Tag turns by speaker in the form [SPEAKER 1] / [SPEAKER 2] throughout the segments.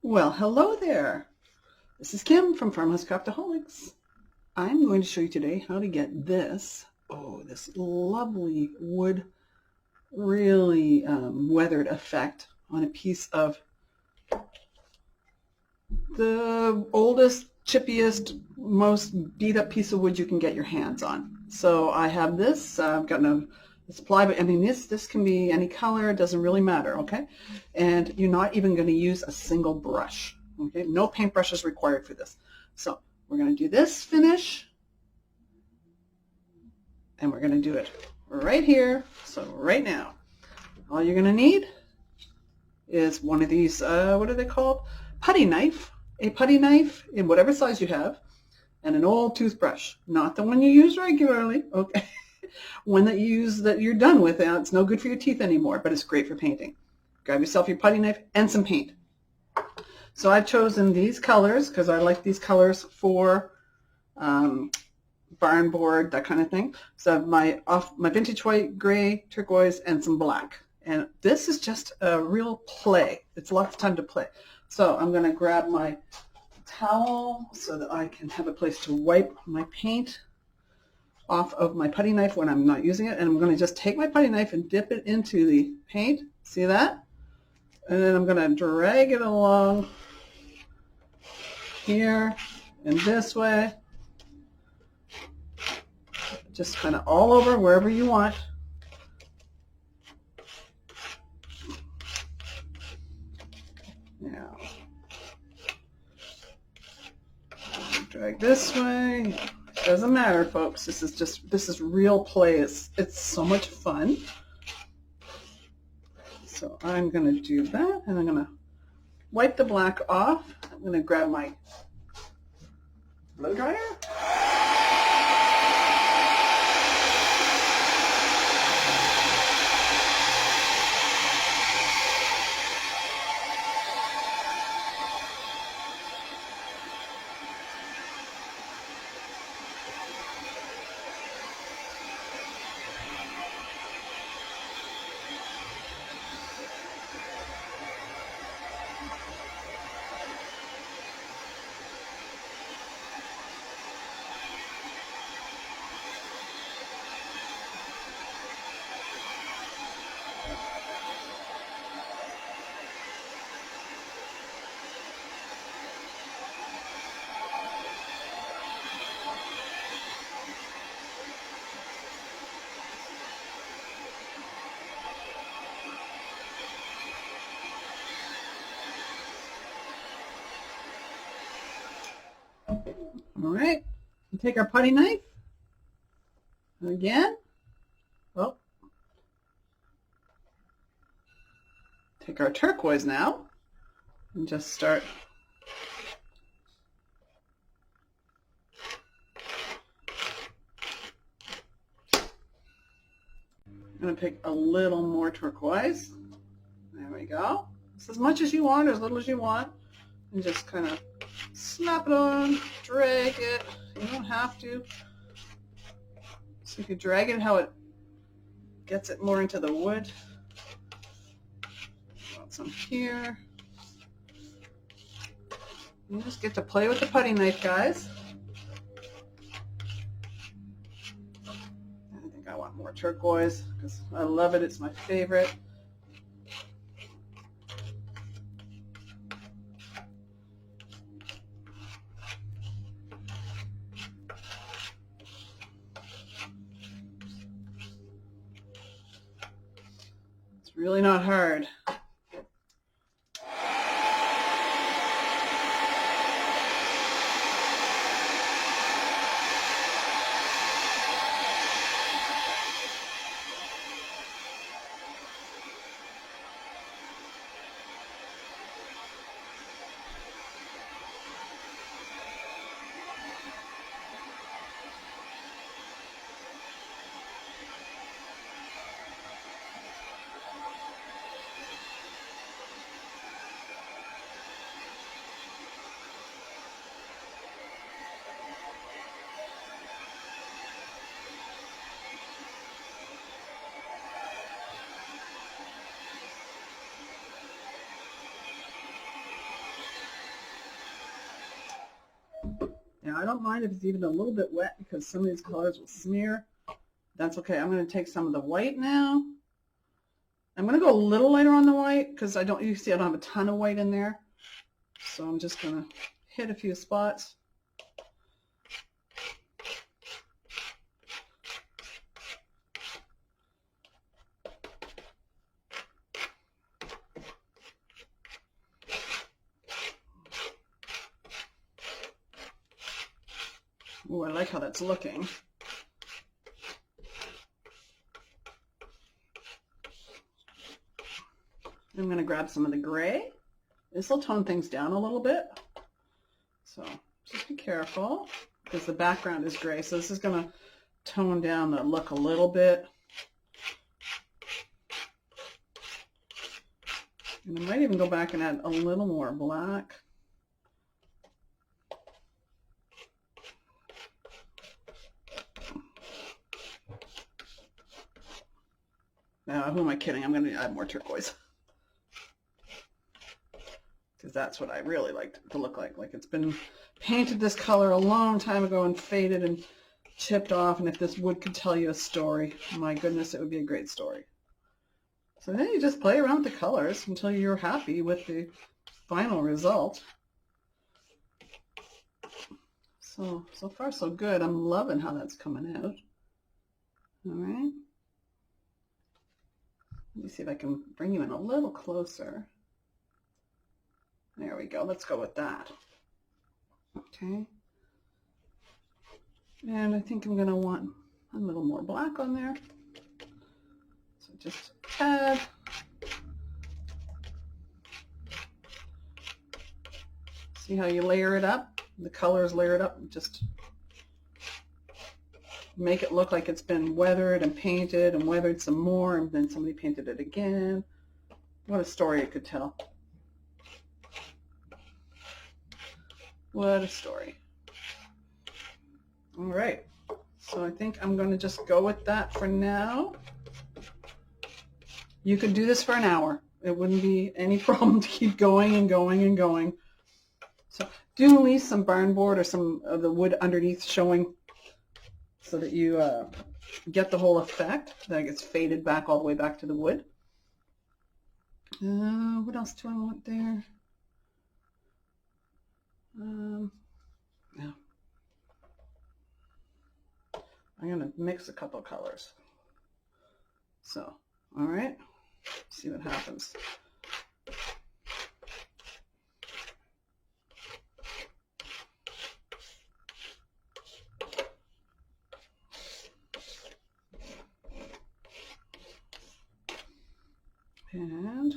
[SPEAKER 1] Well, hello there. This is Kim from Farmhouse Craftaholics. I'm going to show you today how to get this lovely wood, really weathered effect on a piece of the oldest, chippiest, most beat up piece of wood you can get your hands on. So I have this. I've got a supply, but I mean this can be any color. It doesn't really matter, okay? And you're not even going to use a single brush. Okay, no paintbrush is required for this. So we're going to do this finish, and we're going to do it right here. So right now, all you're going to need is one of these, what are they called? Putty knife. A putty knife in whatever size you have, and an old toothbrush. Not the one you use regularly, okay? One that you use that you're done with. It's no good for your teeth anymore, but it's great for painting. Grab yourself your putty knife and some paint. So I've chosen these colors because I like these colors for barn board, that kind of thing. So I have my vintage white, gray, turquoise, and some black. And this is just a real play. It's lots of time to play. So I'm going to grab my towel so that I can have a place to wipe my paint off of my putty knife when I'm not using it. And I'm going to just take my putty knife and dip it into the paint. See that? And then I'm going to drag it along here and this way, just kind of all over wherever you want. Now, drag this way. Doesn't matter, folks. This is real play. It's so much fun. So I'm going to do that, and I'm going to wipe the black off. I'm going to grab my blow dryer. All right, we take our putty knife again. Well, take our turquoise now and just start I'm going to pick a little more turquoise. There we go. It's as much as you want or as little as you want. And just kind of snap it on, drag it. You don't have to. So you can drag it how it gets it more into the wood. Got some here. You just get to play with the putty knife, guys. I think I want more turquoise because I love it. It's my favorite. Really not hard. Now I don't mind if it's even a little bit wet because some of these colors will smear. That's okay. I'm going to take some of the white now. I'm going to go a little lighter on the white because you see I don't have a ton of white in there. So I'm just going to hit a few spots. Oh, I like how that's looking. I'm going to grab some of the gray. This will tone things down a little bit. So just be careful because the background is gray. So this is going to tone down the look a little bit. And I might even go back and add a little more black. Now, who am I kidding? I'm going to add more turquoise. Because that's what I really like to look like. Like it's been painted this color a long time ago and faded and chipped off. And if this wood could tell you a story, my goodness, it would be a great story. So then you just play around with the colors until you're happy with the final result. So far so good. I'm loving how that's coming out. All right. Let me see if I can bring you in a little closer. There we go. Let's go with that. Okay. And I think I'm going to want a little more black on there. So just a tad. See how you layer it up? The colors layer it up. Just make it look like it's been weathered and painted and weathered some more and then somebody painted it again. What a story it could tell. What a story. All right. So I think I'm going to just go with that for now. You could do this for an hour. It wouldn't be any problem to keep going and going and going. So do leave some barn board or some of the wood underneath showing so that you get the whole effect. That gets faded back all the way back to the wood. What else do I want there? Yeah. I'm going to mix a couple colors. So, all right, see what happens. And,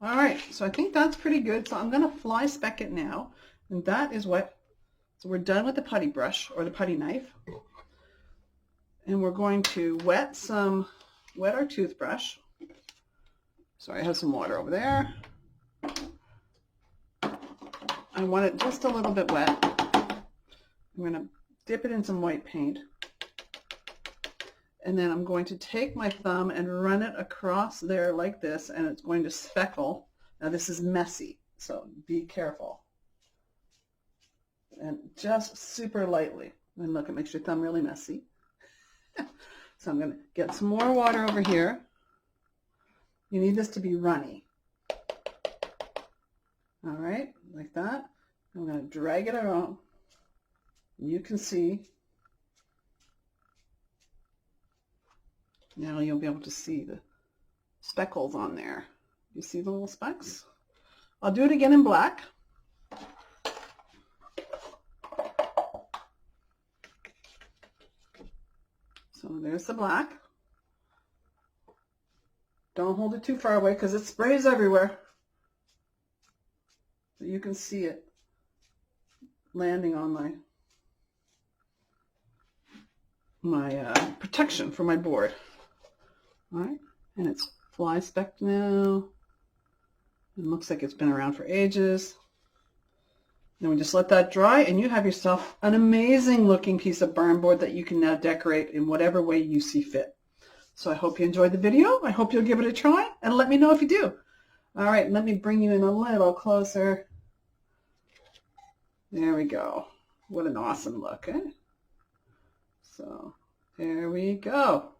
[SPEAKER 1] all right, so I think that's pretty good. So I'm going to fly speck it now. And that is what, so we're done with the putty brush or the putty knife. And we're going to wet our toothbrush. Sorry, I have some water over there. I want it just a little bit wet. I'm going to dip it in some white paint. And then I'm going to take my thumb and run it across there like this, and it's going to speckle. Now this is messy, so be careful. And just super lightly. And look, it makes your thumb really messy. So I'm going to get some more water over here. You need this to be runny. All right, like that. I'm going to drag it around. You can see. Now you'll be able to see the speckles on there. You see the little specks? I'll do it again in black. So there's the black. Don't hold it too far away because it sprays everywhere. But you can see it landing on my protection for my board. All right, and it's fly specked now. It looks like it's been around for ages. Then we just let that dry, and you have yourself an amazing looking piece of barn board that you can now decorate in whatever way you see fit. So I hope you enjoyed the video. I hope you'll give it a try, and let me know if you do. All right, let me bring you in a little closer. There we go. What an awesome look, eh? So there we go.